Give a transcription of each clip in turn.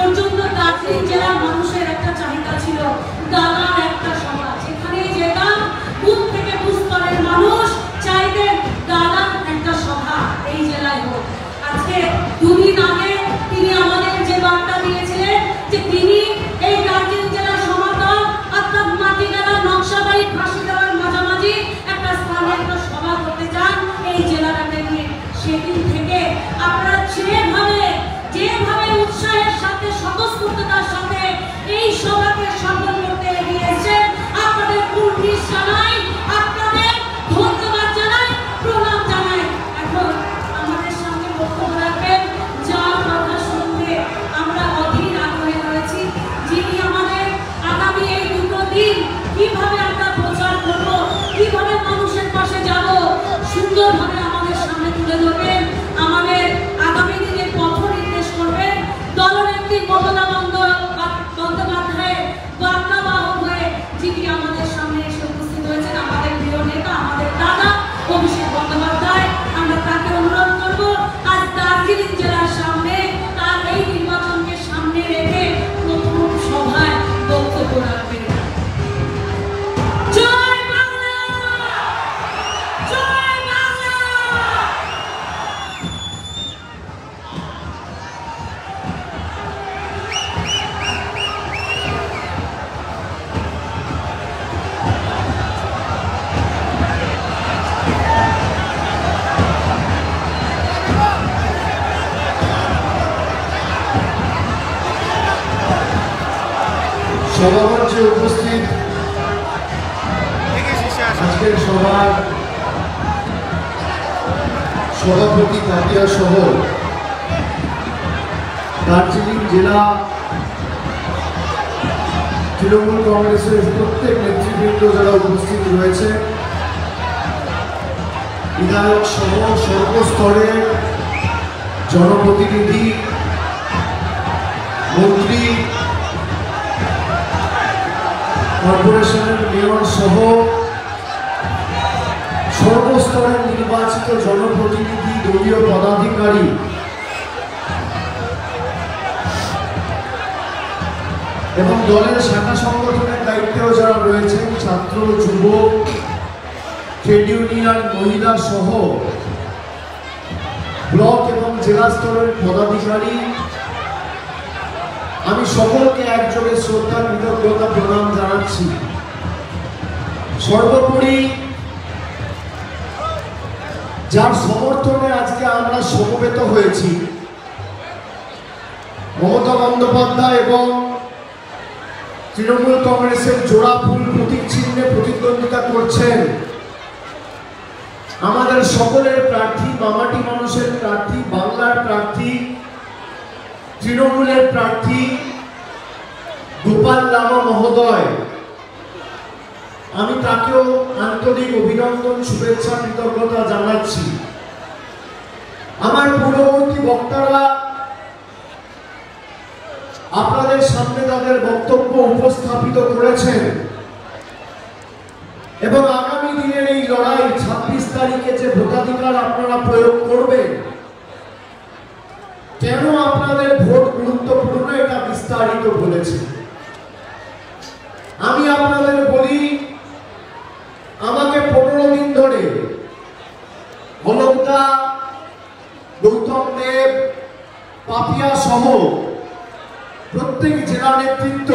পর্যন্ত দার্জিলিং জেলার মানুষের একটা চাহিদা ছিল দাদার একটা সভা, যেখানে যেতাম বুথ থেকে বুথ স্তরের মানুষ চাইতেন দাদার একটা সভা এই জেলায় হোক। আজকে দুদিন আগে তিনি আমাদের যে বার্তা দিয়েছিলেন যে তিনি এই দার্জিলিং জেলার সমান্তরাল অর্থাৎ মাটিগাড়া নকশাবাড়ি ফাঁসি দেওয়ার মাঝামাঝি একটা স্থানে একটা সভা করতে চান এই জেলাটাকে নিয়ে। সেদিন থেকে আপনারা যেভাবে উৎসাহের সাথে স্বতঃস্ফূর্ততার সাথে এই সভাকে সফল করতে এগিয়ে এসেছেন, আপনাদের কুর্নিশ জানাই, আপনাদের ধন্যবাদ জানাই, প্রণাম জানাই। এখন আমাদের সামনে বক্তব্য রাখবেন যার কথা শুনতে আমরা অধীর আগ্রহে রয়েছি, যিনি আমাদের আগামী এই দুটো দিন কিভাবে আমরা প্রচার করব, কিভাবে মানুষের পাশে যাব, সুন্দরভাবে আমাদের সামনে তুলে ধরবেন, আমাদের আগামী দিনের পথ নির্দেশ করবেন। দলনেত্রী মমতা বন্দ্যোপাধ্যায়ের বার্তাবাহক হয়ে যিনি আমাদের সামনে এসে উপস্থিত হয়েছেন, আমাদের প্রিয় নেতা, আমাদের দাদা অভিষেক বন্দ্যোপাধ্যায়, আমরা তাকে অনুরোধ করব আজ দার্জিলিং জেলার সামনে তার এই নির্বাচনকে সামনে রেখে প্রথম সভায় বক্তব্য রাখবেন। জয় বাংলা, জয় বাংলা। সভামঞ্চে উপস্থিত আজকের সভার সভাপতি তাপিয়া সহ দার্জিলিং জেলা তৃণমূল কংগ্রেসের প্রত্যেক নেতৃবৃন্দ যারা উপস্থিত রয়েছে, বিধায়ক সহ সর্বস্তরের জনপ্রতিনিধি, মন্ত্রী, কর্পোরেশনের মেয়র সহ সর্বস্তরের নির্বাচিত জনপ্রতিনিধি, দলীয় পদাধিকারী, এবং দলের শাখা সংগঠনের দায়িত্বেও যারা রয়েছেন, ছাত্র, যুব, ট্রেড ইউনিয়ন, মহিলা সহ ব্লক এবং জেলা স্তরের পদাধিকারী, আমি সকলকে একযোগে শ্রদ্ধা, কৃতজ্ঞতা, প্রণাম জানাচ্ছি। সর্বোপরি যার সমর্থনে আজকে আমরা সমবেত হয়েছি, মমতা বন্দ্যোপাধ্যায় এবং তৃণমূল কংগ্রেসের জোড়া ফুল প্রতীক চিহ্নে প্রতিদ্বন্দ্বিতা করছেন আমাদের সকলের প্রার্থী, মামাটি মানুষের প্রার্থী, বাংলার প্রার্থী, তৃণমূলের প্রার্থী গোপাল লামা মহোদয়। আমি তাকেও আন্তরিক অভিনন্দন, শুভেচ্ছা, কৃতজ্ঞতা জানাচ্ছি। আমার পূর্ববর্তী বক্তারা আপনাদের সামনে তাদের বক্তব্য উপস্থাপিত করেছেন এবং আগামী দিনের এই লড়াই 26 তারিখে যে ভোটাধিকার আপনারা প্রয়োগ করবেন, কেন আপনাদের ভোট গুরুত্বপূর্ণ, এটা বিস্তারিত বলেছে। আমি আপনাদের বলি, আমাকে 15 দিন ধরে হলদা, গৌতম দেব, পাপিয়া সহ প্রত্যেক জেলা নেতৃত্ব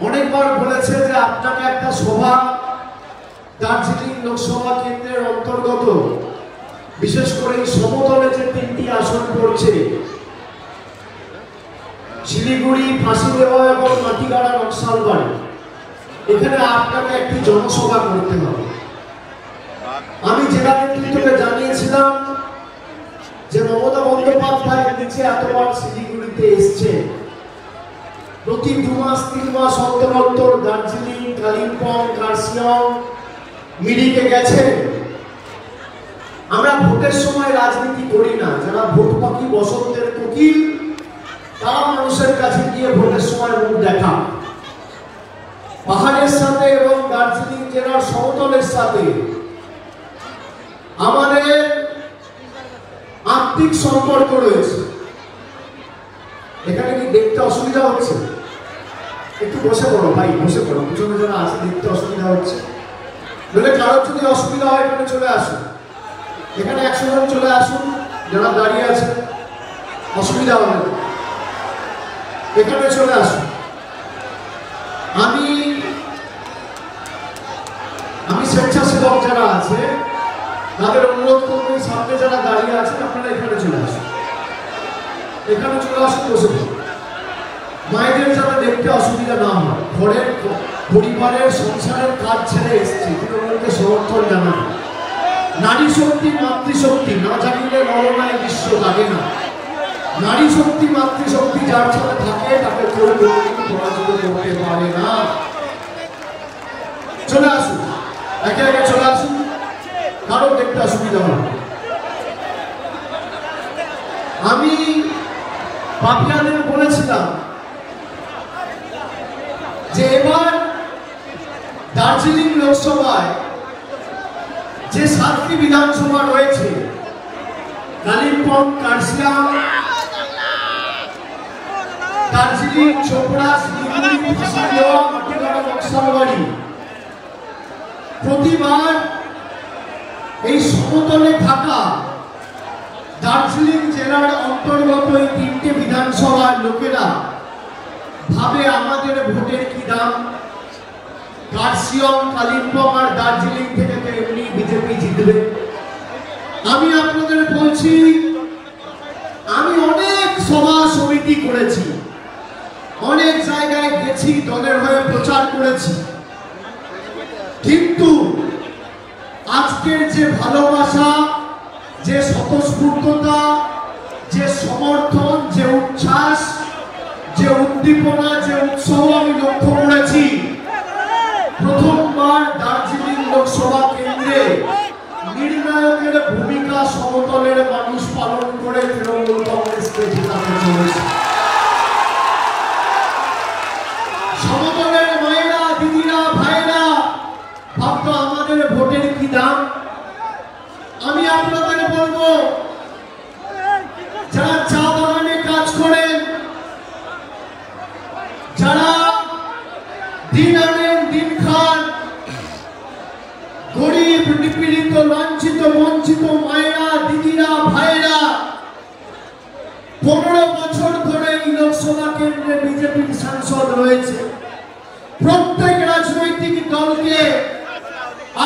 অনেকবার বলেছে যে আপনাকে একটা সভা দার্জিলিং লোকসভা কেন্দ্রের অন্তর্গত, বিশেষ করে এই সমতলে যে 3টি আসন পড়ছে, শিলিগুড়ি, ফাঁসি দেওয়া এবং মাটিগাড়া নকশালবাড়ি, এখানে আপনাকে একটি জনসভা করতে হবে। আমি জেলা নেতৃত্বকে জানিয়েছিলাম যে মমতা বন্দ্যোপাধ্যায় নিচে এতবার শিলিগুড়িতে এসছে, প্রতি 2 মাস 3 মাস অন্তর অন্তর দার্জিলিং, কালিম্পং, কার্শিয়ং, মিরিকে গেছে। আমরা ভোটের সময় রাজনীতি করি না, যারা ভোট পাখি, বসন্তের কোকিল, তারা মানুষের কাছে গিয়ে ভোটের সময় মুখ দেখা। পাহাড়ের সাথে এবং দার্জিলিং জেলার সমতলের সাথে আমাদের আত্মিক সম্পর্ক রয়েছে। এখানে কি দেখতে অসুবিধা হচ্ছে? একটু বসে পড়ো ভাই, বসে পড়ো, পিছনে যারা আছে দেখতে অসুবিধা হচ্ছে, বলে কারোর যদি অসুবিধা হয় এখানে চলে আসুন, এখানে 100 জন চলে আসুন যারা দাঁড়িয়ে আছে, অসুবিধা হবে না, এখানে চলে আসুন। আমি স্বেচ্ছাসেবক যারা আছে তাদের অনুরোধ করবো, সামনে যারা দাঁড়িয়ে আছেন আপনারা এখানে চলে আসুন, এখানে চলে আসুন, বসে পড়ুন। মায়েদের যারা দেখতে অসুবিধা না হয়, ঘরের পরিবারের সংসারের কাজ ছেড়ে এসছে, তৃণমূলকে সমর্থন জানানো। নারী শক্তি মাতৃশক্তি না জানিলে নরনায় বিশ্ব লাগে না। নারী শক্তি মাতৃশক্তি যার সাথে থাকে তাকে কেউ পরাজিত করতে পারে না। চলে আসুন, একে একে চলে আসুন, কারো দেখতে অসুবিধা হবে। আমি পাপিয়াদের বলেছিলাম যে এবার দার্জিলিং লোকসভায় যে 7টি বিধানসভা রয়েছে, কালিম্পং, কার্শিয়াং, দার্জিলিং, চোপড়া, শিলিগুড়ি, ফাঁসিদেওয়া, মাটিগাড়া, নকশালবাড়ি, প্রতিবার এই সমতলে থাকা দার্জিলিং জেলার অন্তর্গত এই 3টে বিধানসভার লোকেরা ভাবে আমাদের ভোটের কি দাম, কার্শিয়াং, কালিম্পং আর দার্জিলিং থেকে তো এমনি বিজেপি জিতবে। আমি আপনাদের বলছি, আমি অনেক সভা সমিতি করেছি, অনেক জায়গায় গেছি, দলের হয়ে প্রচার করেছি, কিন্তু আজকের যে ভালোবাসা, যে স্বতঃস্ফূর্ততা, যে সমর্থন, যে উচ্ছ্বাস, যে উদ্দীপনা, যে উৎসব আমি লক্ষ্য করেছি, প্রথমবার দার্জিলিং লোকসভা কেন্দ্রে নির্ণায়কের ভূমিকা সমতলের মানুষ পালন করে তৃণমূল কংগ্রেসকে জেতাতে চলেছে। সমতলের মায়েরা, দিদিরা, ভাইরা ভাবতো আমাদের ভোটের কি দাম। আমি আপনাদের বলবো, যারা চা বাগানে কাজ করেন, যারা দিন আনেন দিন খান, গরিব, নিপীড়িত, লাঞ্ছিত, বঞ্চিত মায়েরা, দিদিরা, ভাইরা 15 বছর ধরে এই লোকসভা কেন্দ্রে বিজেপির সাংসদ রয়েছে। প্রত্যেক রাজনৈতিক দলকে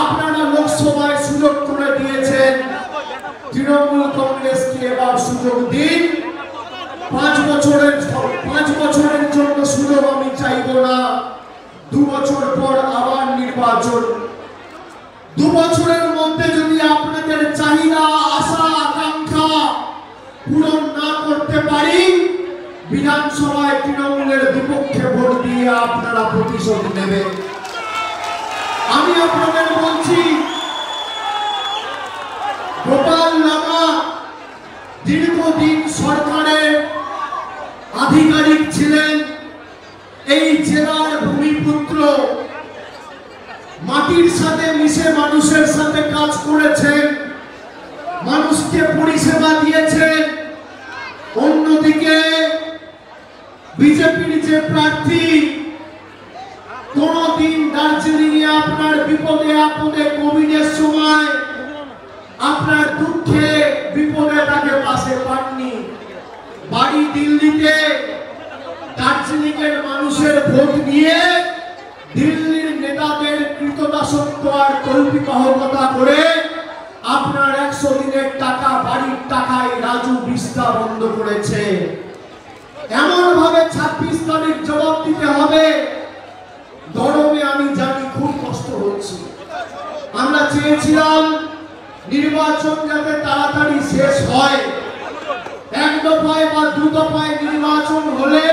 আপনারা লোকসভায় সুযোগ করে দিয়েছেন, তৃণমূল কংগ্রেসকে এবার সুযোগ দিন। 5 বছরের জন্য সুযোগ আমি চাইব না। 2 বছর পর আবার নির্বাচন। 2 বছরের মধ্যে যদি আপনাদের চাহিদা, আশা, আকাঙ্ক্ষা পূরণ না করতে পারি, বিধানসভায় তৃণমূলের বিপক্ষে ভোট দিয়ে আপনারা প্রতিশোধ নেবেন। আমি আপনাদের বলছি, গোপাল লামা দীর্ঘদিন সরকারের আধিকারিক ছিলেন, এই জেলার ভূমিপুত্র, মাটির সাথে মিশে মানুষের সাথে কাজ করেছেন, মানুষকে পরিষেবা দিয়েছেন। অন্যদিকে বিজেপির যে প্রার্থী, কোনদিন দার্জিলিং এ আপনার বিপদে আপদে, কোভিডের সময় আপনার দুঃখে বিপদে তাকে পাশে পাননি। বাড়ি দিল্লিতে দার্জিলিং এর মানুষের ভোট নিয়ে দিল্লির নেতাদের কৃতদাসত্ব আর কল্পিতহতা করে আপনার 100 দিনের টাকা, বাড়ির টাকায় রাজু বিস্তা বন্ধ করেছে। এমন ভাবে 26 তারিখ জবাব দিতে হবে। গরমে আমি জানি খুব কষ্ট হচ্ছে। আমরা চেয়েছিলাম নির্বাচন যাতে তাড়াতাড়ি শেষ হয়। 1 দফায় বা 2 দফায় নির্বাচন হলে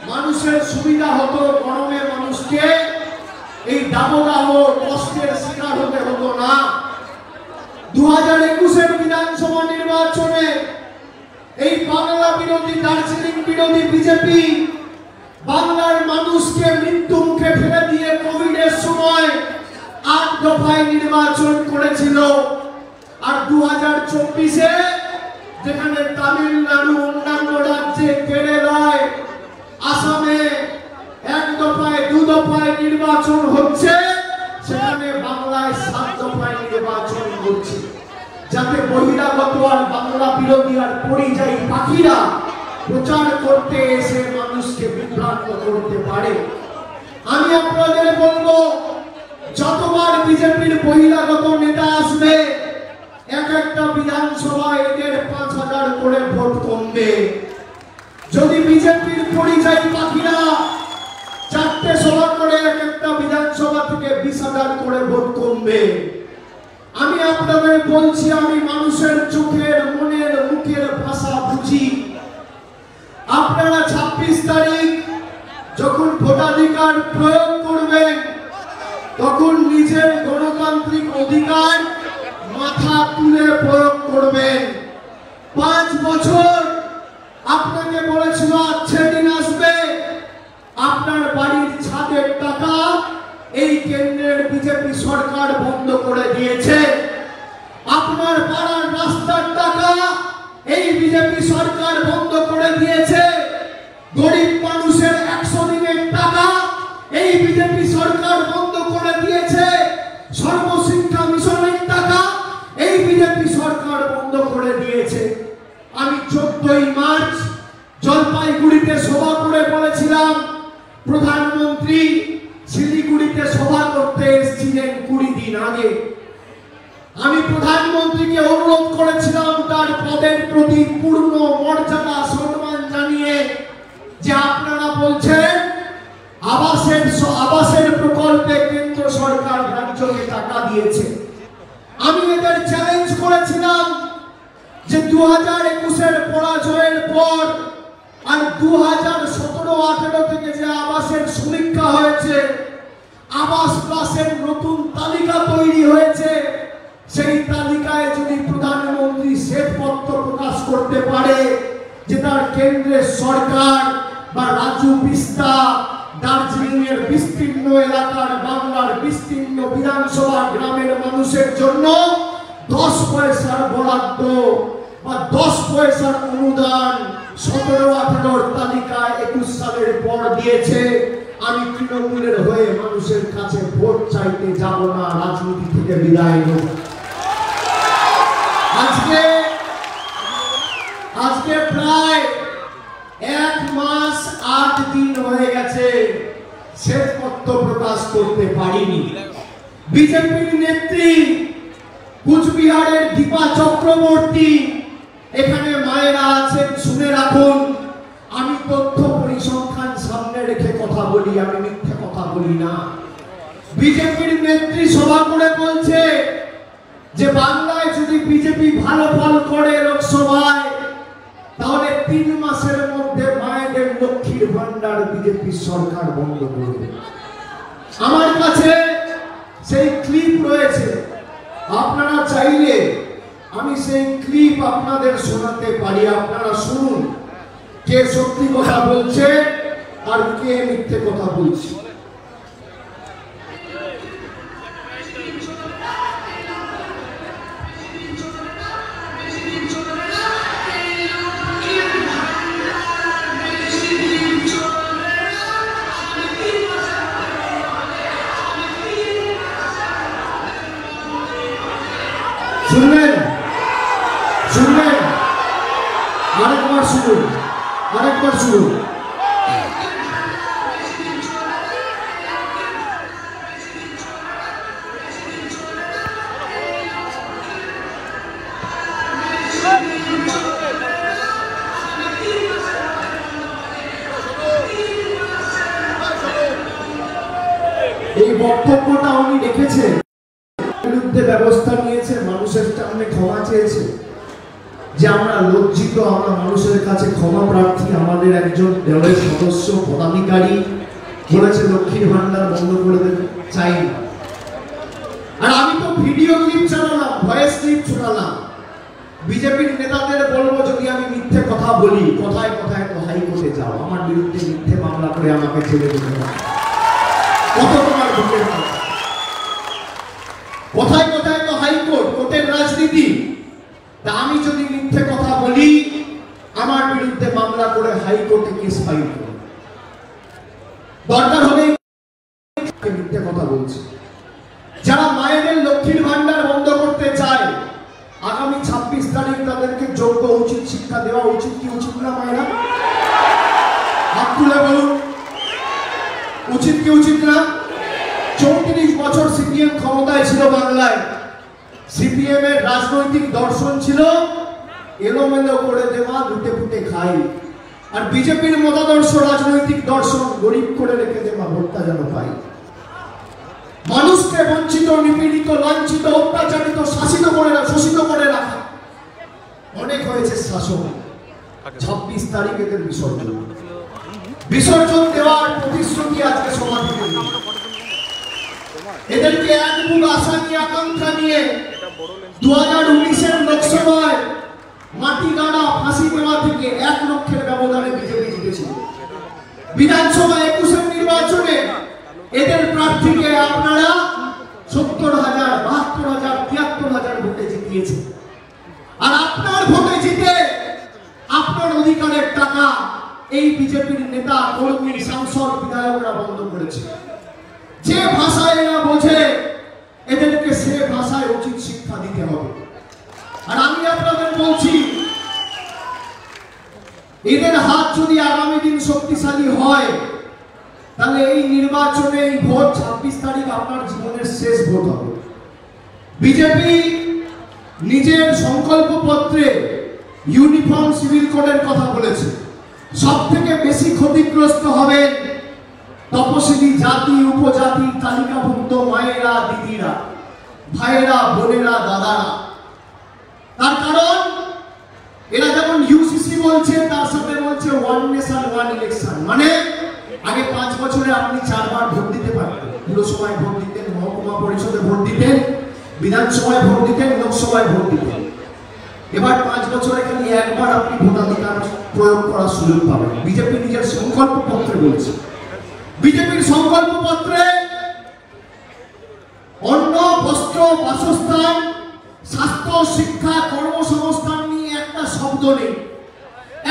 মানুষের সুবিধা হতো, গরমে মানুষকে এই দাবদাহ কষ্টের শিকার হতে হতো না। 2021-এর বিধানসভা নির্বাচনে এই বাংলা বিরোধী, দার্জিলিং বিরোধী বিজেপি বাংলার মানুষকে মৃত্যু মুখে ফেলে দিয়ে কোভিডের সময় 8 দফায় নির্বাচন করেছিল। আর 2024-এ যেখানে তামিলনাড়ু, অন্যান্য রাজ্যে, কেরালায়, আসামে এক দফায় দু দফায় নির্বাচন হচ্ছে, সেখানে বাংলায় 7 দফায় নির্বাচন হচ্ছে, যাতে বহিরাগত আর বাংলা বিরোধী আর পরিযায়ী পাখিরা প্রচার করতে এসে মানুষকে বিভ্রান্ত করতে পারে। আমি আপনাদের বলবো, যতবার বিজেপির বহিরাগত নেতা আসবে, এক একটা বিধানসভায় এদের 5000 করে ভোট কমবে। যদি বিজেপির পরিযায়ী পাখিরা 4টে সভা করে এক একটা বিধানসভা থেকে 20,000 করে ভোট কমবে। আমি আপনাদের বলছি, আমি মানুষের চোখের, মনের, মুখের ভাষা বুঝি। আপনারা 26 তারিখ যখন ভোটাধিকার প্রয়োগ করবেন, তখন নিজের গণতান্ত্রিক অধিকার মাথা তুলে প্রয়োগ করবেন। 5 বছর আপনাকে বলেছিল আচ্ছে দিন আসবে, আপনার বাড়ির ছাদের টাকা এই কেন্দ্রের বিজেপি সরকার বন্ধ করে দিয়েছে। আপনার পাড়ার রাস্তার টাকা এই বিজেপি সরকার বন্ধ করে দিয়েছে। গরিব মানুষের 100 দিনের টাকা এই বিজেপি সরকার বন্ধ করে দিয়েছে। সর্বশিক্ষা মিশনের টাকা এই বিজেপি সরকার বন্ধ করে দিয়েছে। আমি 14ই মার্চ জলপাইগুড়িতে সভা করে বলেছিলাম, প্রধানমন্ত্রী শিলিগুড়িতে সভা করতে এসেছিলেন 20 দিন আগে। আমি প্রধানমন্ত্রীকে অনুরোধ করেছিলাম তার পদের প্রতি পূর্ণ মর্যাদা সম্মান জানিয়ে, যে আপনারা বলছেন আবাসের প্রকল্পে কেন্দ্র সরকার রাজ্যকে টাকা দিয়েছে। আমি এদের চ্যালেঞ্জ করেছিলাম যে 2021-এর পরাজয়ের পর আর 2017-18 থেকে যে আবাসের সমীক্ষা হয়েছে, আবাস প্লাসের নতুন তালিকা তৈরি হয়েছে, সেই তালিকায় যদি প্রধানমন্ত্রী শ্বেতপত্র প্রকাশ করতে পারে যে তার কেন্দ্রের সরকার বা রাজু বিস্তা, দার্জিলিং এর বিস্তীর্ণ এলাকার, বাংলার বিস্তীর্ণ বিধানসভা গ্রামের মানুষের জন্য 10 পয়সার বরাদ্দ বা 10 পয়সার অনুদান 17-18 তালিকায় 21 সালের পর দিয়েছে, আমি তৃণমূলের হয়ে মানুষের কাছে ভোট চাইতে যাব না, রাজনীতি থেকে বিদায় নেব। আজকে প্রায় 1 মাস 8 দিন হয়ে গেছে শ্বেতপত্র প্রকাশ করতে পারিনি। বিজেপির নেত্রী কুচবিহারের দীপা চক্রবর্তী, এখানে মায়েরা আছেন, শুনে রাখুন, আমি তথ্য পরিসংখ্যান সামনে রেখে কথা বলি, আমি মিথ্যে কথা বলি না। বিজেপির নেত্রী সভা করে বলছে যে বাংলায় যদি বিজেপি ভালো ফল করে লোকসভায়, তাহলে 3 মাসের মধ্যে মায়েদের লক্ষ্মীর ভান্ডার বিজেপি সরকার বন্ধ করবে। আমার কাছে সেই ক্লিপ রয়েছে, আপনারা চাইলে আমি সেই ক্লিপ আপনাদের শোনাতে পারি, আপনারা শুনুন কে সত্যি কথা বলছে আর কে মিথ্যে কথা বলছে। শুনলেন? আরেকবার শুনুন। এই বক্তব্যটা উনি রেখেছেন, বিরুদ্ধে ব্যবস্থা নিয়েছে, মানুষের সামনে ক্ষমা চেয়েছে যে আমরা লজ্জিত, আমরা মানুষের কাছে ক্ষমা প্রার্থী। আমাদের একজন দলের সদস্য পদাধিকারী বলেছে লক্ষ্মীর ভান্ডার বন্ধ করে দেবে, চাই না। আর আমি তো ভিডিও ক্লিপ চালালাম, ভয়েস ক্লিপ শোনালাম। বিজেপির নেতাদের বলবো, যদি আমি মিথ্যে কথা বলি, কথায় কথায় তো হাইকোর্টে যাও, আমার বিরুদ্ধে মিথ্যে মামলা করে আমাকে ছেড়ে দিতে হবে। কত তোমার বুকের কথা, কথায় কথায় তো হাইকোর্ট, কোর্টের রাজনীতি। তা আমি যদি মিথ্যে কথা বলি, আমার বিরুদ্ধে মামলা করে হাইকোর্টে কেস ফাইল করুন, দরকার হলে মিথ্যে কথা বলছি। যারা মায়েদের লক্ষ্মীর ভান্ডার বন্ধ করতে চায়, আগামী 26 তারিখ তাদেরকে যোগ্য উচিত শিক্ষা দেওয়া উচিত কি উচিত না? মায়েরা হাত তুলে বলুন, উচিত কি উচিত না? 34 বছর সিপিএম ক্ষমতায় ছিল বাংলায়। সিপিএম এর রাজনৈতিক দর্শন ছিল এলোমেলো করে দেওয়া, লুটে পুটে খাই। আর বিজেপির মতাদর্শ রাজনৈতিক দর্শন গরিব করে রেখে দেওয়া, ভোটটা যেন পাই। মানুষকে বঞ্চিত, নিপীড়িত, লাঞ্ছিত, অত্যাচারিত, শোষিত করে রাখা। অনেক হয়েছে শাসন। 26 তারিখ এদের বিসর্জন দেওয়ার প্রতিশ্রুতি আজকে সমাধি দিল। এদেরকে এক বুক আশা নিয়ে, আকাঙ্ক্ষা নিয়ে 2019-এর লোকসভায় মাটি গাড়া ফাঁসি দেওয়া থেকে 1 লক্ষের ব্যবধানে বিজেপি জিতেছিল। বিধানসভা 21-এর নির্বাচনে এদের প্রার্থীকে আপনারা 70,000, 72,000, 73,000 ভোটে জিতিয়েছেন। আর আপনার ভোটে জিতে আপনার অধিকারের টাকা এই বিজেপির নেতা, কর্মী, সাংসদ, বিধায়করা বন্ধ করেছে। যে ভাষায় এরা বোঝে, এদেরকে সে ভাষায় উচিত শিক্ষা দিতে হবে। আর আমি আপনাদের বলছি, এদের হাত যদি আগামী দিন শক্তিশালী হয়, তাহলে এই নির্বাচনে এই ভোট 26 তারিখ আপনার জীবনের শেষ ভোট হবে। বিজেপি নিজের সংকল্প পত্রে ইউনিফর্ম সিভিল কোডের কথা বলেছে। সব থেকে বেশি ক্ষতিগ্রস্ত হবেন তপশিলি জাতি, উপজাতি, তালিকাভুক্ত মায়েরা, দিদিরা, ভাইয়েরা, বোনেরা, দাদারা। তার কারণ এরা যখন ইউসিসি বলছে, তার সাথে বলছে ওয়ান নেশন ওয়ান ইলেকশন। মানে আগে 5 বছরে আপনি 4 বার ভোট দিতে পারতেন। পুরসভায় ভোট দিতেন, মহকুমা পরিষদে ভোট দিতেন, বিধানসভায় ভোট দিতেন, লোকসভায় ভোট দিতেন। এবার 5 বছরে খালি একবার আপনি ভোটাধিকার প্রয়োগ করার সুযোগ পাবেন। বিজেপি নিজের সংকল্প পত্রে বলছে। বিজেপির সংকল্প পত্রে অন্ন, বস্ত্র, বাসস্থান, স্বাস্থ্য, শিক্ষা, কর্মসংস্থান নিয়ে একটা শব্দ নেই,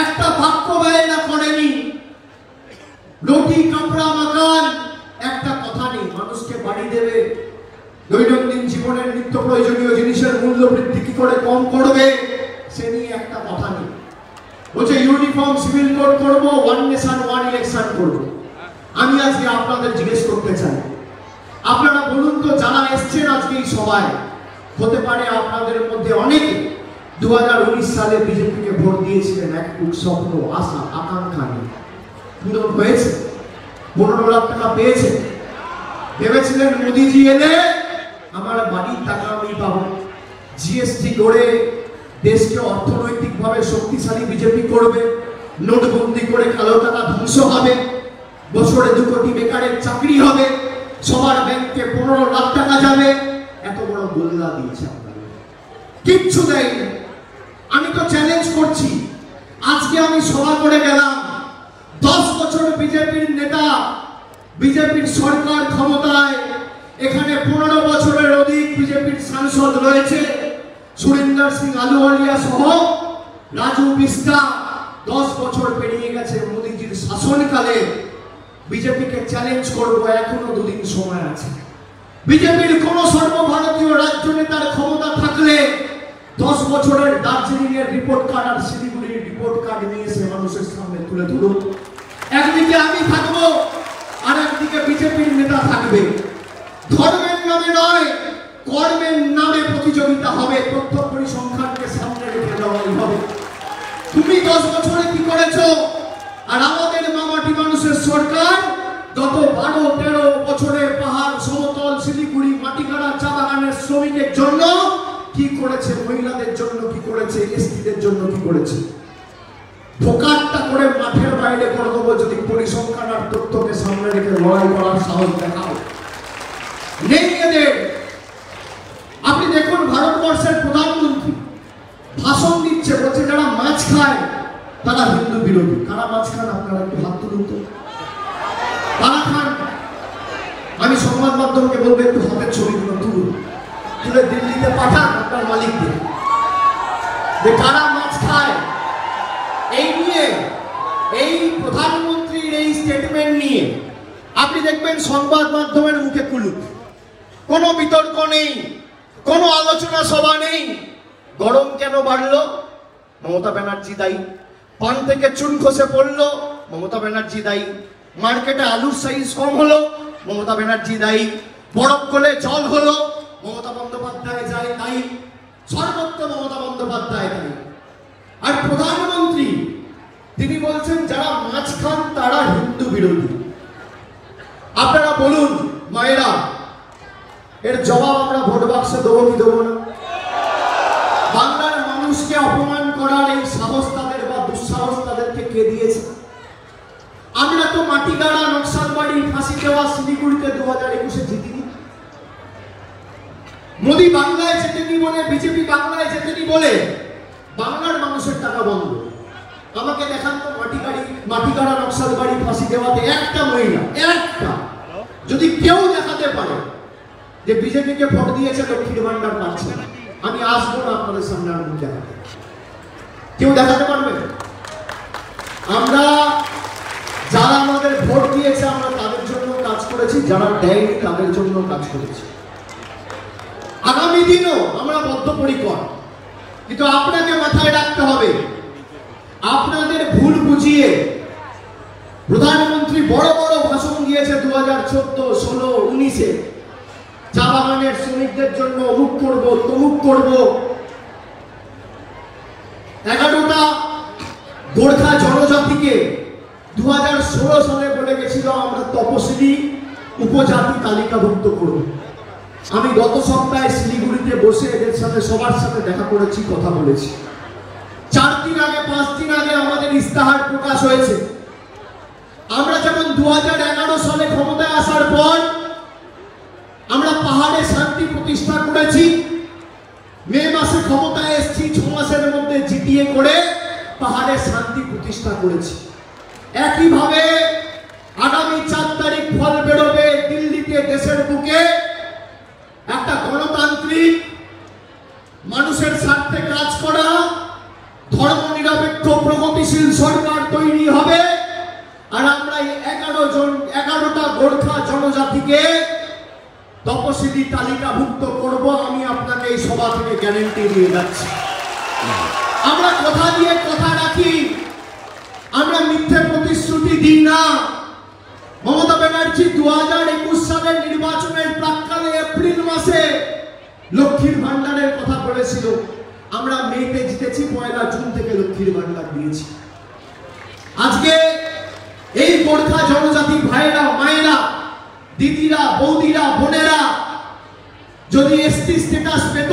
একটা বাক্য ব্যয় করেনি। রুটি, কাপড়া, মাকান একটা কথা নেই। মানুষকে বাড়ি দেবে, দৈনন্দিন জীবনের নিত্য প্রয়োজনীয় জিনিসের মূল্য বৃদ্ধি কি করে কম করবে, সে নিয়ে একটা কথা নেই। বলছে ইউনিফর্ম সিভিল কোড করবো, ওয়ান নেশন ওয়ান ইলেকশন করবো। আমি আজকে আপনাদের জিজ্ঞেস করতে চাই, আপনারা বলুন তো, যারা এসছেন আজকে এই সভায়, হতে পারে আপনাদের মধ্যে অনেকে 2019 সালে বিজেপিকে ভোট দিয়েছিলেন এক স্বপ্ন, আশা, আকাঙ্ক্ষা নিয়ে। পূরণ হয়েছে? 15 লাখ টাকা পেয়েছে? ভেবেছিলেন মোদিজি এলে আমার বাড়ির টাকা আমি পাবো, জিএসটি করে দেশকে অর্থনৈতিকভাবে শক্তিশালী বিজেপি করবে, নোটবন্দি করে কালো টাকা ধ্বংস হবে, বছরে 2 কোটি বেকারের চাকরি হবে, সবার ব্যাংকে 15 লাখ টাকা যাবে। এত বড় গোল্লা দিয়েছে আপনাদের, কিচ্ছু দেয়নি। আমি তো চ্যালেঞ্জ করছি, আজকে আমি সভা করে গেলাম, 10 বছর বিজেপির নেতা, বিজেপির সরকার ক্ষমতায়, এখানে 15 বছরের অধিক বিজেপির সাংসদ রয়েছে, সুরিন্দর সিং আলুওয়ালিয়া সহ রাজু বিস্টা 10 বছর পেরিয়ে গেছে মোদিজির শাসনকালে। বিজেপিকে চ্যালেঞ্জ করব, এখনো 2 দিন সময় আছে। বিজেপির কোন সর্বভারতীয় রাজ্য নেতার ক্ষমতা থাকলে 10 বছরের দার্জিলিং এর রিপোর্ট কার্ড আর শিলিগুড়ির রিপোর্ট কার্ড নিয়ে এসে মানুষের সামনে তুলে ধরুন। একদিকে আমি থাকবো, আর একদিকে বিজেপির নেতা থাকবে। ধর্মের নামে নয়, কর্মের নামে প্রতিযোগিতা হবে। তথ্য পরিসংখ্যানকে সামনে রেখে দেওয়াই হবে। তুমি 10 বছরে কি করেছো, আর আমাদের মামাটি মানুষের সরকার গত 12-13 বছরে পাহাড়, সমতল, শিলিগুড়ি, মাটিকাড়া, চা বাগানের শ্রমিকের জন্য কি করেছে, মহিলাদের জন্য কি করেছে, এসটিদের জন্য কি করেছে। ফোকাটটা করে মাঠের বাইরে করে দেবো যদি পরিসংখ্যান আর তথ্যকে সামনে রেখে লড়াই করার সাহস দেখাও। নেই এদের। আপনি দেখুন, ভারতবর্ষের প্রধানমন্ত্রী ভাষণ দিচ্ছে, বলছে যারা মাছ খায় তারা হিন্দু বিরোধী। কারা মাছ খান আপনারা একটু হাত তুলুন তো, কারা খান? আমি সংবাদ মাধ্যমকে বলবো একটু হাতের ছবিগুলো তুলুন, তুলে দিল্লিতে পাঠান আপনার মালিকদের। যে কারা মাছ খায়, এই নিয়ে এই প্রধানমন্ত্রীর এই স্টেটমেন্ট নিয়ে আপনি দেখবেন সংবাদ মাধ্যমের মুখে কুলুপ, কোনো বিতর্ক নেই, কোনো আলোচনা সভা নেই। গরম কেন বাড়লো? মমতা ব্যানার্জি দায়ী। পান থেকে চুন খসে পড়লো, মমতা ব্যানার্জি দায়ী। মার্কেটে আলুর সাইজ কম হলো, মমতা ব্যানার্জি দায়ী। বরফ গলে জল হলো, মমতা বন্দ্যোপাধ্যায় যায় দায়ী। সর্বত্র মমতা বন্দ্যোপাধ্যায় দায়ী। আর প্রধানমন্ত্রী তিনি বলছেন যারা মাছ খান তারা হিন্দু বিরোধী। আপনারা বলুন মায়েরা, এর জবাব আমরা ভোট বাক্সে দেবো কি দেবো না? বাংলার মানুষকে অপমান করার এই সাহস তাদের বা দুঃসাহস তাদেরকে কে দিয়েছে? আমরা তো মাটিগাড়া, নকশালবাড়ি, ফাঁসি দেওয়া, শিলিগুড়িতে 2021-এ জিতিনি। মোদী বাংলায় জেতেনি বলে, বিজেপি বাংলায় জেতেনি বলে বাংলার মানুষের টাকা বন্ধ। আমাকে দেখান তো মাটিগাড়া, নকশালবাড়ি, ফাঁসি দেওয়াতে একটা মহিলা, একটা যদি কেউ দেখাতে পারে যে বিজেপিকে ভোট দিয়েছে লক্ষ্মীর ভান্ডার পাচ্ছে, আমি আসবো না আপনাদের সামনে আর মুখ দেখাতে। কেউ দেখাতে পারবে? আমরা যারা আমাদের ভোট দিয়েছে আমরা তাদের জন্য কাজ করেছি, যারা দেয়নি তাদের জন্য কাজ করেছি। আগামী দিনও আমরা বদ্ধপরিকর, কিন্তু আপনাকে মাথায় রাখতে হবে আপনাদের ভুল বুঝিয়ে প্রধানমন্ত্রী বড় বড় ভাষণ দিয়েছে 2014, 16, 19-এ চা বাগানের শ্রমিকদের জন্য অমুক করব, তমুক করব। 11টা গোর্খা জনজাতিকে 2016 সালে বলে গেছিল আমরা তপশিলি উপজাতি তালিকাভুক্ত করব। আমি গত সপ্তাহে শিলিগুড়িতে বসে এদের সাথে সবার সাথে দেখা করেছি, কথা বলেছি। 4 দিন আগে 5 দিন আগে আমাদের ইস্তাহার প্রকাশ হয়েছে। আমরা যখন 2011 সালে ক্ষমতায় আসার পর আমরা পাহাড়ে শান্তি প্রতিষ্ঠা করেছি। মে মাসে ক্ষমতায় এসেছি, 6 মাসের মধ্যে জিটিএ করে পাহাড়ে শান্তি প্রতিষ্ঠা করেছি। একইভাবে আগামী 4 তারিখ ফল বেরোবে দিল্লিতে, দেশের বুকে একটা গণতান্ত্রিক মানুষের স্বার্থে কাজ করা ধর্মনিরপেক্ষ প্রগতিশীল সরকার তৈরি হবে। আর আমরা এই 11টা গোর্খা জনজাতিকে তপশিলি তালিকাভুক্ত করব। আমি আপনাকে এই সভা থেকে গ্যারান্টি দিয়ে যাচ্ছি। আমরা কথা দিয়ে কথা রাখি, আমরা মিথ্যে প্রতিশ্রুতি দিই না। মমতা ব্যানার্জি 2021 সালের নির্বাচনের প্রাক্কালে এপ্রিল মাসে লক্ষ্মীর ভান্ডারের কথা বলেছিল। আমরা মেতে জিতেছি, 1 জুন থেকে লক্ষ্মীর ভান্ডার দিয়েছি। আজকে এই গোর্খা জনজাতি ভাইরা, মায়েরা, দিদিরা, বৌদিরা, বোনেরা যদি এসটি স্ট্যাটাস পেত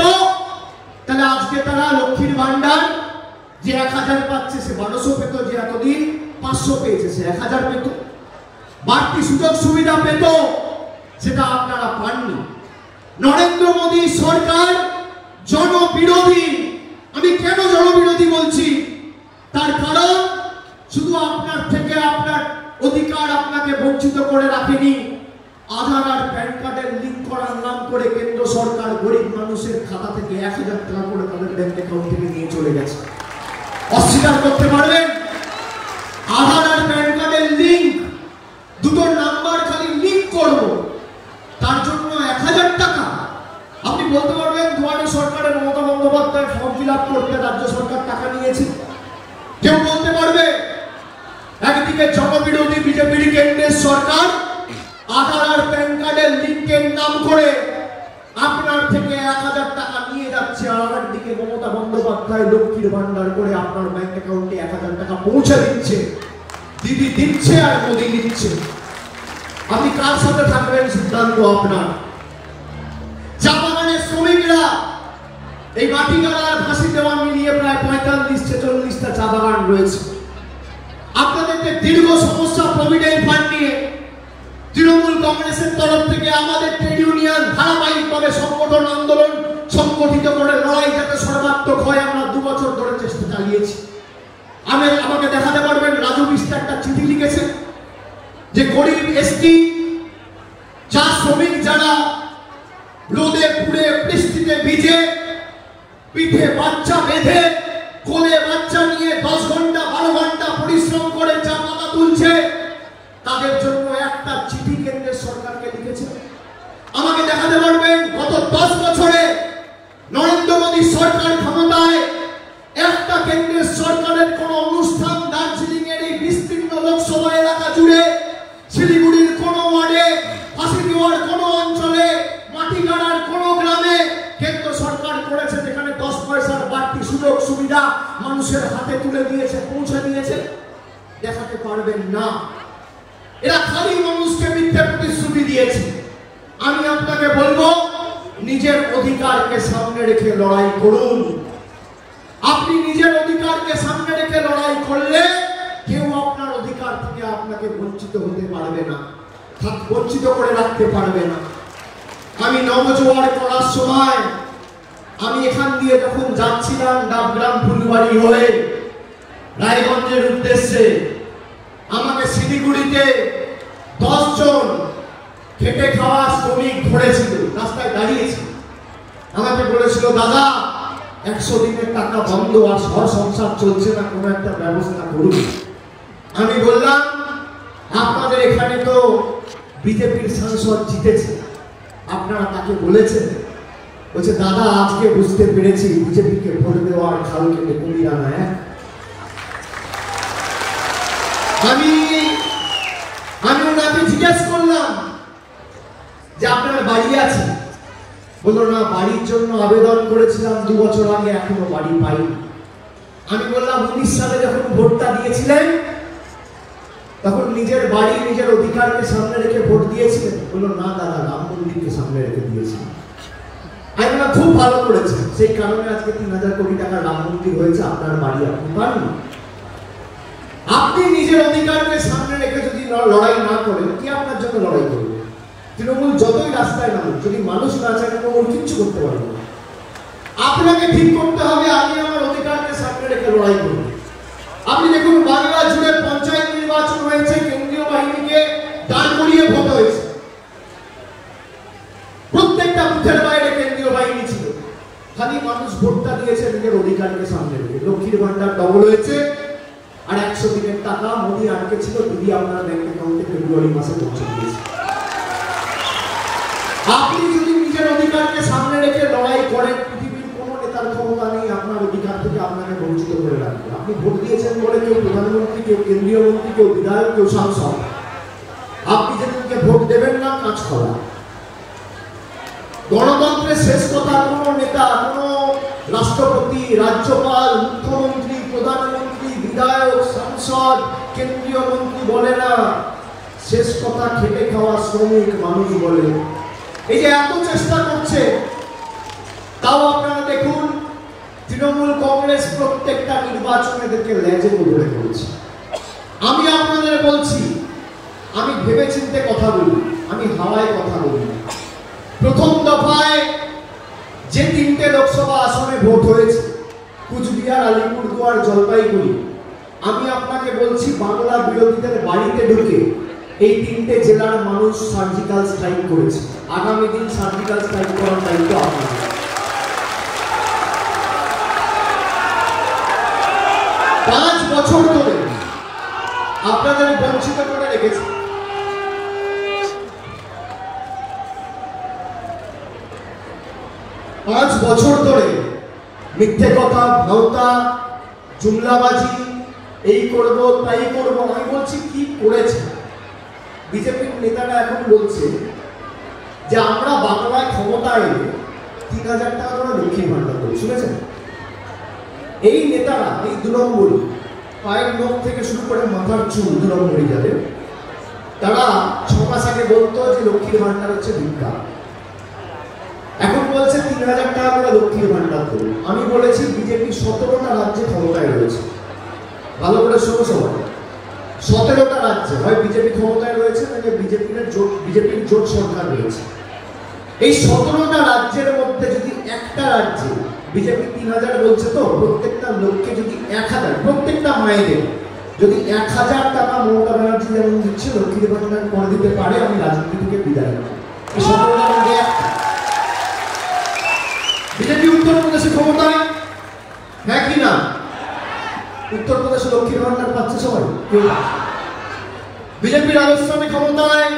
তাহলে আজকে তারা লক্ষ্মীর ভান্ডার যে 1000 পাচ্ছে সে 1200 পেত, যে এতদিন 500 পেয়েছে সে 1000 পেত, বাড়তি সুযোগ সুবিধা পেত, সেটা আপনারা পাননি। নরেন্দ্র মোদী সরকার জনবিরোধী। আমি কেন জনবিরোধী বলছি? তার কারণ শুধু আপনার থেকে আপনার অধিকার আপনাকে বঞ্চিত করে রাখেনি, আধার আর প্যান কার্ডের লিঙ্ক করার নাম করে কেন্দ্র সরকার গরিব মানুষের খাতা থেকে 1000 টাকা করে তাদের ব্যাংক অ্যাকাউন্ট থেকে নিয়ে চলে গেছে। অস্বীকার করতে পারবেন? আধার আর প্যান কার্ডের লিঙ্ক, দুটো নাম্বার খালি লিঙ্ক করব, তার জন্য 1000 টাকা। আপনি বলতে পারবেন দুয়ারে সরকারের Mamata Bandyopadhyay form fill up করতে রাজ্য সরকার টাকা নিয়েছে? কেউ বলতে পারবে? একদিকে জনবিরোধী বিজেপির কেন্দ্রের সরকার আধার আর প্যান কার্ডের লিঙ্কের নাম করে আপনার থেকে 1000 টাকা নিয়ে যাচ্ছে, আর একদিকে মমতা বন্দ্যোপাধ্যায় লক্ষ্মীর ভান্ডার করে আপনার ব্যাংক অ্যাকাউন্টে 1000 টাকা পৌঁছে দিচ্ছে। দিদি দিচ্ছে আর মোদি দিচ্ছে। আপনি কার সাথে থাকবেন সিদ্ধান্ত আপনার। চা বাগানের শ্রমিকরা, এই মাটিগাড়া আর ফাঁসি দেওয়া মিলিয়ে প্রায় 45-46টা চা বাগান রয়েছে। আপনাদের যে দীর্ঘ সমস্যা প্রভিডেন্ট ফান্ড নিয়ে তৃণমূল কংগ্রেসের তরফ থেকে আমাদের ট্রেড ইউনিয়ন ধারাবাহিকভাবে সংগঠন আন্দোলন সংগঠিত করে লড়াই যাতে সর্বাত্মক হয় আমরা 2 বছর ধরে চেষ্টা চালিয়েছি। আমাকে দেখাতে পারবেন রাজু মিস্ত্রি একটা চিঠি লিখেছে যে গরিব এসটি চা শ্রমিক যারা রোদে পুড়ে বৃষ্টিতে ভিজে পিঠে বাচ্চা বেঁধে কাজের জন্য একটা চিঠি কেন্দ্রের সরকারকে লিখেছে? আমাকে দেখাতে পারবেন গত 10 বছরে নরেন্দ্র মোদী সরকার ক্ষমতায় একটা কেন্দ্রের সরকারের কোন অনুষ্ঠান দার্জিলিং এর এই বিস্তীর্ণ লোকসভা এলাকা জুড়ে, শিলিগুড়ির কোন ওয়ার্ডে, ফাঁসিদেওয়ার কোন অঞ্চলে, মাটিগাড়ার কোন গ্রামে কেন্দ্র সরকার করেছে যেখানে 10 পয়সার বাড়তি সুযোগ সুবিধা মানুষের হাতে তুলে দিয়েছে, পৌঁছে দিয়েছে? দেখাতে পারবেন না। এরা খালি মানুষকে মিথ্যে প্রতিশ্রুতি দিয়েছে। আমি আপনাকে বলবো, নিজের অধিকারকে সামনে রেখে লড়াই করুন। আপনি নিজের অধিকারকে সামনে রেখে লড়াই করলে কেউ আপনার অধিকার থেকে আপনাকে বঞ্চিত হতে পারবে না, বঞ্চিত করে রাখতে পারবে না। আমি নবজোয়ার করার সময় আমি এখান দিয়ে যখন যাচ্ছিলাম ডাবগ্রাম ফুলবাড়ি হয়ে রায়গঞ্জের উদ্দেশ্যে, আমাকে শিলিগুড়িতে 10 জন খেটে খাওয়া শ্রমিক ধরেছিল, রাস্তায় দাঁড়িয়েছিল। আমাকে বলেছিল, দাদা 100 দিনের টাকা বন্ধ, আর ঘর সংসার চলছে না, কোনো একটা ব্যবস্থা করুন। আমি বললাম, আপনাদের এখানে তো বিজেপির সাংসদ জিতেছে, আপনারা তাকে বলেছেন? বলছে, দাদা আজকে বুঝতে পেরেছি বিজেপিকে ভোট দেওয়ার খাল কেটে কুমিরা না। আমি ওনাকে জিজ্ঞেস করলাম যে আপনার বাড়ি আছে? বললো, না, বাড়ির জন্য আবেদন করেছিলাম 2 বছর আগে, এখনো বাড়ি পাইনি। আমি বললাম, 19 সালে যখন ভোটটা দিয়েছিলেন তখন নিজের বাড়ি, নিজের অধিকারকে সামনে রেখে ভোট দিয়েছিলেন? বললো, না দাদা, রাম মন্দিরকে সামনে রেখে দিয়েছিলেন। আমি বললাম, খুব ভালো করেছেন, সেই কারণে আজকে 3000 কোটি টাকা রাম মন্দির হয়েছে, আপনার বাড়ি আপনি পাননি। আপনি নিজের অধিকারকে সামনে রেখে যদি লড়াই না করেন, কি আপনার জন্য লড়াই করবে? তৃণমূল যতই রাস্তায় নামুক, যদি মানুষ না চায় তৃণমূল কিচ্ছু করতে পারবে না। আপনাকে ঠিক করতে হবে, আমি আমার অধিকারকে সামনে রেখে লড়াই করব। আপনি দেখুন, বাংলা জুড়ে পঞ্চায়েত নির্বাচন হয়েছে, কেন্দ্রীয় বাহিনীকে দাঁড় করিয়ে ভোট হয়েছে। প্রত্যেকটা বুথের বাইরে কেন্দ্রীয় বাহিনী ছিল, খালি মানুষ ভোটটা দিয়েছে নিজের অধিকারকে সামনে রেখে। লক্ষ্মীর ভান্ডার ডবল হয়েছে, আর 100 দিনের টাকা মোদী আটকে ছিল, দিদি আপনার ব্যাংক অ্যাকাউন্টে ফেব্রুয়ারি মাসে পৌঁছে দিয়েছে। আপনি যদি নিজের অধিকারকে সামনে রেখে লড়াই করেন, পৃথিবীর কোন নেতার ক্ষমতা নেই আপনার অধিকার থেকে আপনাকে বঞ্চিত করে রাখবে। আপনি ভোট দিয়েছেন বলে কেউ প্রধানমন্ত্রী, কেউ কেন্দ্রীয় মন্ত্রী, কেউ বিধায়ক, কেউ সাংসদ। আপনি যেদিনকে ভোট দেবেন না, কাজ করা। গণতন্ত্রের শেষ কথা কোন নেতা, কোন রাষ্ট্রপতি, রাজ্যপাল, মুখ্যমন্ত্রী, প্রধানমন্ত্রী, বিধায়ক, সাংসদ, কেন্দ্রীয় মন্ত্রী বলে না। শেষ কথা খেটে খাওয়া শ্রমিক মানুষ বলে। এই যে এত চেষ্টা করছে, তাও আপনারা দেখুন, তৃণমূল কংগ্রেস প্রত্যেকটা নির্বাচনে এদেরকে লেজে ধরে করেছে। আমি আপনাদের বলছি, আমি ভেবেচিন্তে কথা বলি, আমি হাওয়ায় কথা বলি। প্রথম দফায় যে 3টে লোকসভা আসনে ভোট হয়েছে, কুচবিহার, আলিপুরদুয়ার, জলপাইগুড়ি, আমি আপনাকে বলছি, বাংলা বিরোধীদের বাড়িতে ঢুকে এই 3টে জেলার মানুষ সার্জিক্যাল স্ট্রাইক করেছে। আগামী দিন সার্জিক্যাল স্ট্রাইক করার দায়িত্ব আপনাদের। 5 বছর ধরে আপনাদের বঞ্চিত করে রেখেছে। 5 বছর ধরে মিথ্যে কথা, ভাওতা, জুমলাবাজি, এই করব তাই করব। আমি বলছি, কি করেছে? বিজেপির নেতারা এখন বলছে যে আমরা বাংলায় ক্ষমতায় এলে 3000 টাকা করে লক্ষ্মীর ভান্ডার করি। শুনেছেন? এই নেতারা, এই 2 নম্বরই, পায়ের নখ থেকে শুরু করে মাথার চুল 2 নম্বরই যাদের, তারা 6 মাস আগে বলতো যে লক্ষ্মীর ভান্ডার হচ্ছে ভিক্ষা। এখন বলছে 3000 টাকা করে লক্ষ্মীর ভান্ডার করুন। আমি বলেছি, বিজেপি 17টা রাজ্যে ক্ষমতায় রয়েছে। ভালো করে শোনো সবাই, 17টা রাজ্যে হয় বিজেপি ক্ষমতায় রয়েছে, নাকি বিজেপির জোট সরকার রয়েছে। এই 17টা রাজ্যের মধ্যে যদি একটা রাজ্যে বিজেপি 3000 বলছে, তো প্রত্যেকটা লোককে যদি 1000, প্রত্যেকটা মায়েদের যদি 1000 টাকা মমতা ব্যানার্জি যেমন দিচ্ছে লক্ষ্মীর ভান্ডার করে দিতে পারে, আমি রাজনীতি থেকে বিদায় নেব। এই 17টার মধ্যে বিজেপি উত্তরপ্রদেশে ক্ষমতায়, হ্যাঁ কি না? উত্তরপ্রদেশে লক্ষ্মীর ভান্ডার পাচ্ছে সবাই? বিজেপির রাজস্থানে ক্ষমতায়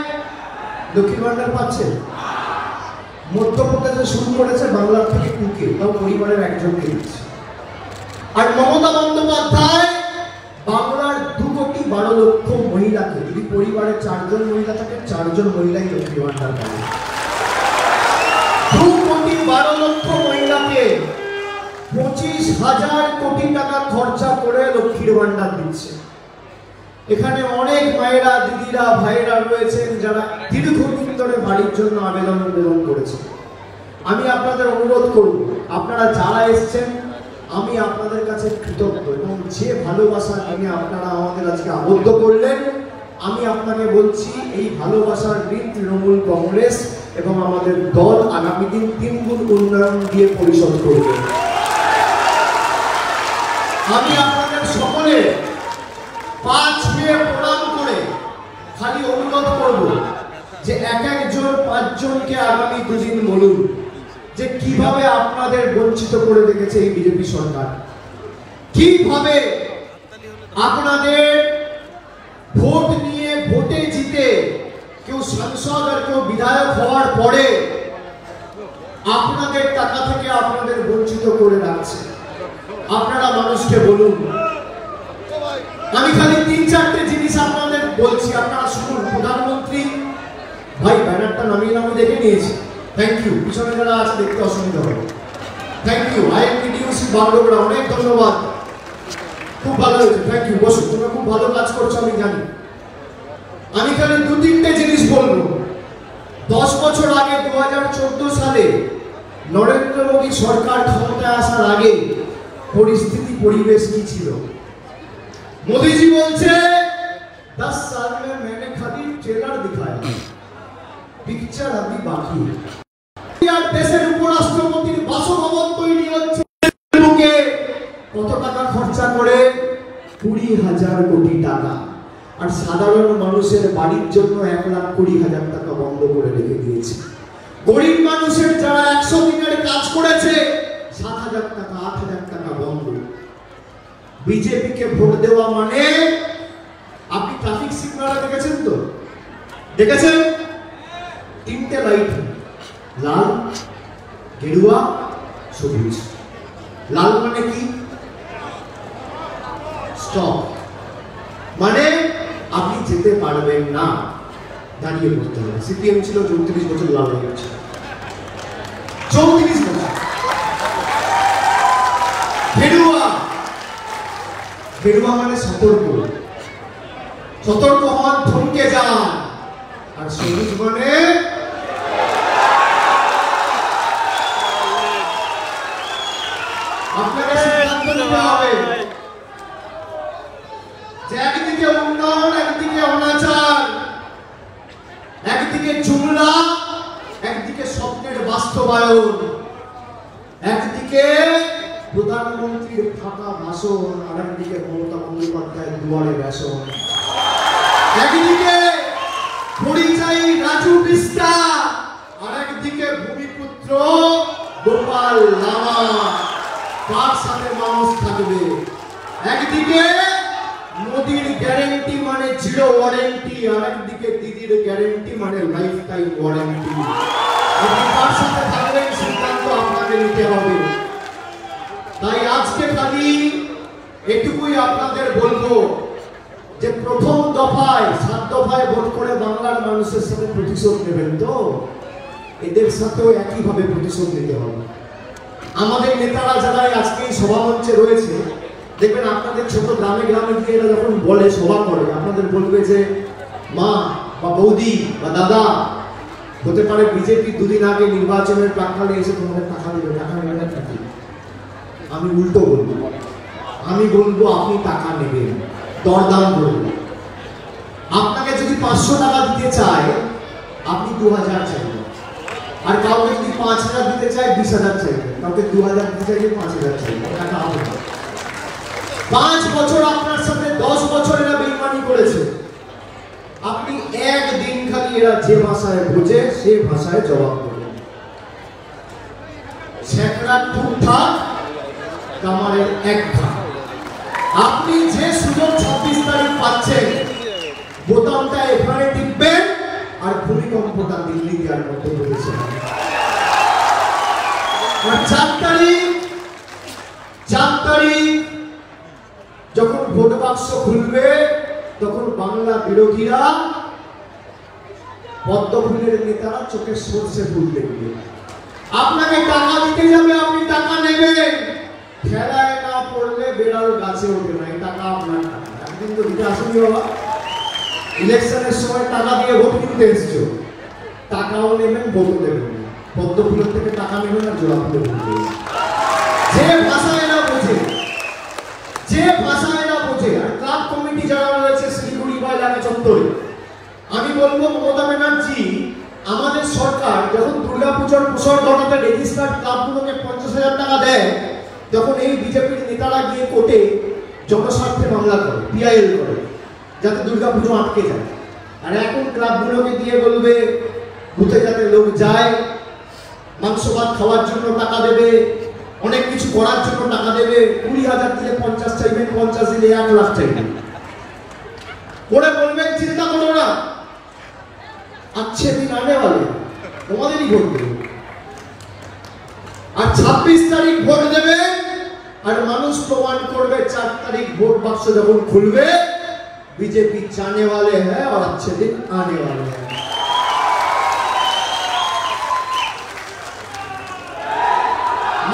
লক্ষ্মীর ভান্ডার পাচ্ছে, মধ্যপ্রদেশে শুরু করেছে বাংলার থেকে কুকে, তাও পরিবারের একজনকে দিচ্ছে। আর মমতা বন্দ্যোপাধ্যায় বাংলার 2,12,00,000 মহিলাকে, যদি পরিবারে 4 জন মহিলা থাকে 4 জন মহিলাই লক্ষ্মীর ভান্ডার পাবে। 2,12,00,000 মহিলাকে 25,000 কোটি টাকা খরচা করে লক্ষ্মীর ভান্ডার দিচ্ছে। এখানে অনেক মায়েরা, দিদিরা, ভাইরা রয়েছেন যারা দীর্ঘদিন ধরে বাড়ির জন্য আবেদন করেছে। আমি আপনাদের অনুরোধ করব, আপনারা যারা এসেছেন আমি আপনাদের কাছে কৃতজ্ঞ, এবং যে ভালোবাসা নিয়ে আপনারা আমাদের আজকে আবদ্ধ করলেন, আমি আপনাকে বলছি এই ভালোবাসার ঋণ তৃণমূল কংগ্রেস এবং আমাদের দল আগামী দিন 3 গুণ উন্নয়ন দিয়ে পরিশোধ করবে। আমি আপনাদের সকলে পা ছুঁয়ে প্রণাম করে খালি অনুরোধ করব যে এক একজন 5 জনকে আগামী 2 দিন বলুন যে কিভাবে আপনাদের বঞ্চিত করে রেখেছে এই বিজেপি সরকার, কিভাবে আপনাদের ভোট নিয়ে, ভোটে জিতে কেউ সাংসদ আর কেউ বিধায়ক হওয়ার পরে আপনাদের টাকা থেকে আপনাদের বঞ্চিত করে রাখছে। আপনারা মানুষকে বলুন। আমি খালি 3-4টে জিনিস আপনাদের বলছি, আপনারা শুনুন। প্রধানমন্ত্রী ভাই ব্যানারটা নামিয়ে আমি দেখে নিয়েছি, থ্যাংক ইউ। পিছনে যারা আছে দেখতে অসুবিধা হবে, থ্যাংক ইউ। আইএনটিডিউসি বাগডোগরা, অনেক ধন্যবাদ, খুব ভালো হয়েছে, থ্যাংক ইউ। বসুন, তোমরা খুব ভালো কাজ করছো আমি জানি। আমি খালি 2-3টে জিনিস বলবো। 10 বছর আগে 2014 সালে নরেন্দ্র মোদী সরকার ক্ষমতায় আসার আগে পরিস্থিতি, পরিবেশ কি ছিল? मोदी বলছে 10 साल में मैंने खाली ट्रेलर दिखाया, पिक्चर अभी बाकी है। আর দেশের উপরাষ্ট্রপতির বাসভবন তৈরি হচ্ছে, লোকে কত টাকা খরচা করে? 20,000 কোটি টাকা। আর সাধারণ মানুষের বাড়ির জন্য 1,20,000 টাকা বন্ধ করে রেখে দিয়েছে। গরিব মানুষের যারা 100 দিনের কাজ করেছে 7,000 টাকা, 8,000 টাকা বন্ধ। বিজেপি কে ভোট দেওয়া মানে, আপনি ট্রাফিক সিগন্যাল দেখেছেন তো? দেখেছেন? 3টে লাইট, লাল, গেরুয়া, সবুজ। লাল মানে কি? স্টপ, মানে আপনি যেতে পারবেন না, দাঁড়িয়ে পড়তে হবে। সিপিএম ছিল 34 বছর, লাল হয়ে গেছে 34 বছর। গেরুয়া, গেরুয়া মানে সতর্ক, সতর্ক হন, থমকে যান। আর সবুজ মানে আপনাকে সিদ্ধান্ত নিতে হবে যে একদিকে উন্নয়ন, একদিকে অনাচার, একদিকে জুমলা, একদিকে স্বপ্নের বাস্তবায়ন, একদিকে প্রধানমন্ত্রীর ফাঁকা ভাষণ, আর একদিকে মমতা বন্দ্যোপাধ্যায়ের দুয়ারে বেসন, একদিকে পরিযায়ী রাজু বিস্তা, আর একদিকে ভূমিপুত্র গোপাল লামা। কার সাথে মানুষ থাকবে? একদিকে মোদির গ্যারেন্টি মানে 0 ওয়ারেন্টি, আর একদিকে দিদির গ্যারেন্টি মানে লাইফ টাইম ওয়ারেন্টি। আপনি কার সাথে থাকবেন সিদ্ধান্ত আপনাকে নিতে হবে। তাই আজকে খালি এটুকুই আপনাদের বলবো যে প্রথম দফায় 7 দফায় ভোট করে বাংলার মানুষের সাথে প্রতিশোধ নেবেন তো, এদের সাথেও একইভাবে প্রতিশোধ নিতে হবে। আমাদের নেতারা যারা আজকে এই সভামঞ্চে রয়েছে, দেখবেন আপনাদের ছোট গ্রামে গ্রামে গিয়ে এরা যখন বলে, সভা করে, আপনাদের বলবে যে মা বা বৌদি বা দাদা, হতে পারে বিজেপি 2 দিন আগে নির্বাচনের প্রাক্কালে এসে তোমাদের টাকা দেবে, টাকা নেবে না। আমি উল্টো বলবো, আমি বলবো আপনি টাকা নেবেন, দরদাম করবেন। আপনাকে যদি 500 টাকা দিতে চায় আপনি 2,000 চাইবেন, আর কাউকে যদি 5,000 দিতে চায় 20,000 চাইবেন, কাউকে 2,000 দিতে চাইলে 5,000 চাইবেন। টাকা হবে না। 5 বছর আপনার সাথে 10 বছর এরা বেইমানি করেছে। আপনি একদিন খালি এরা যে ভাষায় বোঝে সে ভাষায় জবাব দেবেন। ছেকড়া টুকটাক, কামারের এক ঘা। আপনি যে সুযোগ 26 তারিখ পাচ্ছেন, বোতামটা এখানে টিপবেন আর ভূমিকম্পটা দিল্লিতে আর মধ্যপ্রদেশে। আর 4 তারিখ যখন ভোট বাক্স খুলবে তখন বাংলা বিরোধীরা পদ্মফুলের নেতারা চোখে সরষে ফুল দেখবে, আপনাকে টাকা দিতে যাবে, আপনি টাকা নেবেন, খেলায় না পড়লে বেড়াল গাছে ওঠে না, এই টাকা আপনার টাকা। একদিন তো দিতে আসেনি বাবা, ইলেকশনের সময় টাকা দিয়ে ভোট কিনতে এসছো, টাকাও নেবেন ভোটও দেবেন, পদ্মফুলের থেকে টাকা নেবেন আর জোড়া ফুলে ভোট দেবেন। যে ভাষায় না বোঝে, যে ভাষায় না বোঝে। আর ক্লাব কমিটি যারা রয়েছে শিলিগুড়ি বা এলাকা চত্বরে, আমি বলবো মমতা ব্যানার্জি, আমাদের সরকার যখন দুর্গাপুজোর প্রসার ঘটাতে রেজিস্টার্ড ক্লাবগুলোকে 50,000 টাকা দেয়, তখন এই বিজেপির নেতারা গিয়ে কোর্টে জনস্বার্থে মামলা করে, পিআইএল করে, যাতে দুর্গাপুজো আটকে যায়। আর এখন ক্লাবগুলোকে দিয়ে বলবে বুথে যাতে লোক যায়, মাংস ভাত খাওয়ার জন্য টাকা দেবে, অনেক কিছু করার জন্য টাকা দেবে, 20,000 দিলে 50 চাইবেন, 50 দিলে 1 লাখ চাইবেন। ওরা বলবেন চিন্তা করো না, अच्छे दिन आने वाले, তোমাদেরই ভোট দেবে। আর 26 তারিখ ভোট দেবে, আর মানুষ প্রমাণ করবে 4 তারিখ ভোট বাক্স যখন খুলবে बीजेपी जाने वाले हैं और अच्छे दिन आने वाले हैं।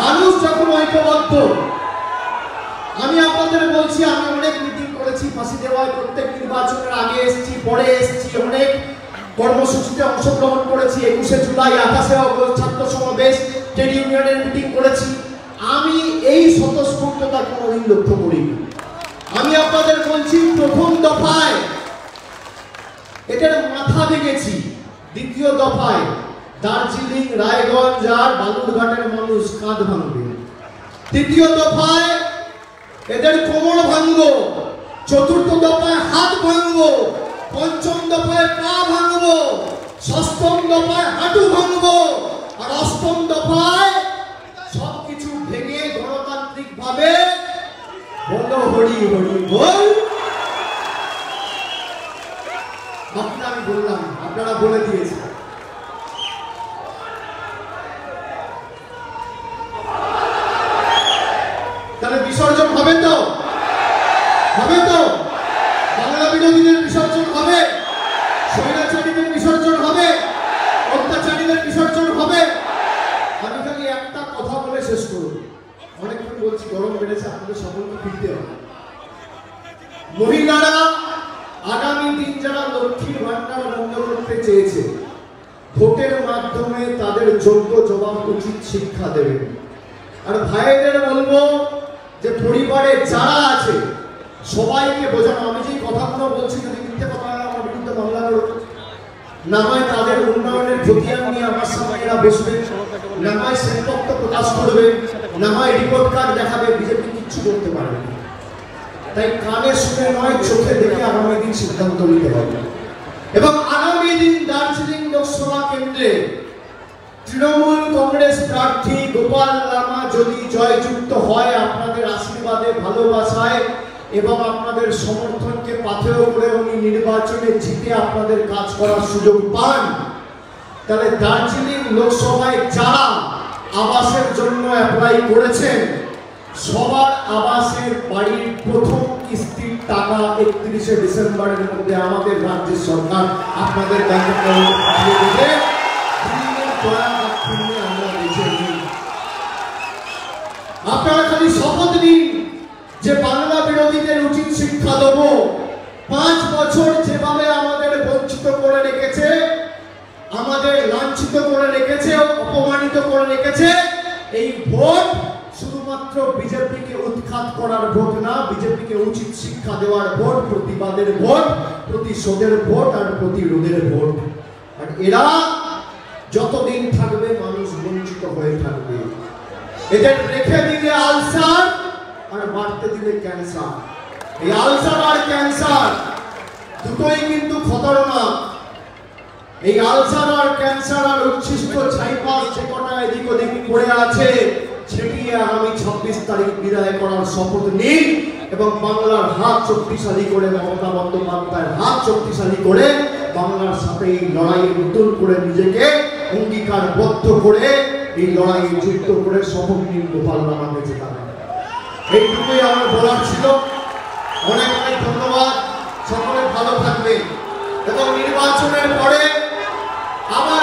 মানুষ যখন ঐক্যবদ্ধ, আমি আপনাদের বলছি, আমি অনেক মিটিং করেছি ফাঁসি দেওয়ায়, প্রত্যেক নির্বাচনের আগে এসেছি, পরে এসেছি, অনেক কর্মসূচিতে অংশগ্রহণ করেছি, 21শে জুলাই, 28শে অগস্ট ছাত্র সমাবেশ, ট্রেড ইউনিয়নের মিটিং করেছি। আমি এই স্বতঃস্ফূর্ততা কোনোদিন লক্ষ্য করিনি। আমি আপনাদের বলছি, প্রথম দফায় এটার মাথা দেখেছি, দ্বিতীয় দফায় দার্জিলিং, রায়গঞ্জ আর বালুরঘাটের মানুষ কাঁধ ভাঙবে, তৃতীয় দফায় এদের কোমর ভাঙবো, চতুর্থ দফায় হাত ভাঙবো, পঞ্চম দফায় পা ভাঙবো, ষষ্ঠম দফায় হাঁটু ভাঙবো, আর অষ্টম দফায় সবকিছু ভেঙে গণতান্ত্রিক ভাবে বলো হরি হরি বল। বাকিটা আমি বললাম, আপনারা বলে দিয়েছেন। তাহলে বিসর্জন হবে তো? হবে তো? বাংলা বিরোধীদের বিসর্জন হবে, স্বৈরাচারীদের বিসর্জন হবে, অত্যাচারীদের বিসর্জন হবে। আমি খালি একটা কথা বলে শেষ করব, অনেকক্ষণ বলছি, গরম বেড়েছে, আপনাদের সকলকে ফিরতে হবে। মহিলারা আগামী দিন যারা লক্ষ্মীর ভান্ডার বন্ধ করতে চেয়েছে, ভোটের মাধ্যমে তাদের যোগ্য জবাব উচিত শিক্ষা দেবেন। আর ভাইদের বলবো যে পরিবারে যারা আছে সবাইকে বোঝানো, আমি যে কথাগুলো বলছি যদি মিথ্যে কথা হয় আমার বিরুদ্ধে মামলা করবে, না হয় তাদের উন্নয়নের খতিয়ান নিয়ে আমার সামনে এরা বসবে, না হয় শ্বেতপত্র প্রকাশ করবে, না হয় রিপোর্ট কার্ড দেখাবে, বিজেপি কিচ্ছু করতে পারবে না। তাই কানে শুনে নয়, চোখে দেখে আগামী দিন সিদ্ধান্ত নিতে হবে। এবং আগামী দিন দার্জিলিং লোকসভা কেন্দ্রে তৃণমূল কংগ্রেস প্রার্থী গোপাল লামা যদি জয়যুক্ত হয়, আপনাদের আশীর্বাদে, ভালোবাসায় এবং আপনাদের সমর্থনকে পাথেয় করে উনি নির্বাচনে জিতে আপনাদের কাজ করার সুযোগ পান, তাহলে দার্জিলিং লোকসভায় যারা আবাসের জন্য অ্যাপ্লাই করেছেন, সবার আবাসের বাড়ির প্রথম কিস্তির টাকা 31শে ডিসেম্বরের মধ্যে আমাদের রাজ্যের সরকার আপনাদের ব্যাংকে পাঠিয়ে দেবে। আপনারা খালি শপথ নিন যে বাংলা বিরোধীদের উচিত শিক্ষা দেব। 5 বছর যেভাবে আমাদের বঞ্চিত করে রেখেছে, আমাদের লাঞ্ছিত করে রেখেছে, অপমানিত করে রেখেছে, এই ভোট শুধুমাত্র বিজেপিকে উৎখাত করার ভোট না, বিজেপিকে উচিত শিক্ষা দেওয়ার ভোট, প্রতিবাদের ভোট, প্রতিশোধের ভোট আর প্রতিরোধের ভোট। আর এরা যতদিন থাকবে মানুষ বঞ্চিত হয়ে থাকবে। এদের রেখে দিলে আলসার আর বাড়তে দিলে ক্যান্সার। এই আলসার আর ক্যান্সার দুটোই কিন্তু খতরনাক। এই আলসার আর ক্যান্সার আর উচ্ছিষ্ট ছাইপাস যে কটা এদিক ওদিক পড়ে আছে, সেটি আগামী 26 তারিখ বিদায় করার শপথ নিন। এবং বাংলার হাত শক্তিশালী করে, মমতা বন্দ্যোপাধ্যায়ের হাত শক্তিশালী করে বাংলার সাথে এই লড়াইয়ে নতুন করে নিজেকে অঙ্গীকারবদ্ধ করে এই লড়াইয়ে যুক্ত করে শপথ নিয়ে গোপাল আমাকে জেতাবেন। এইটুকুই আমার বলার ছিল। অনেক অনেক ধন্যবাদ। সকলে ভালো থাকবে এবং নির্বাচনের পরে আবার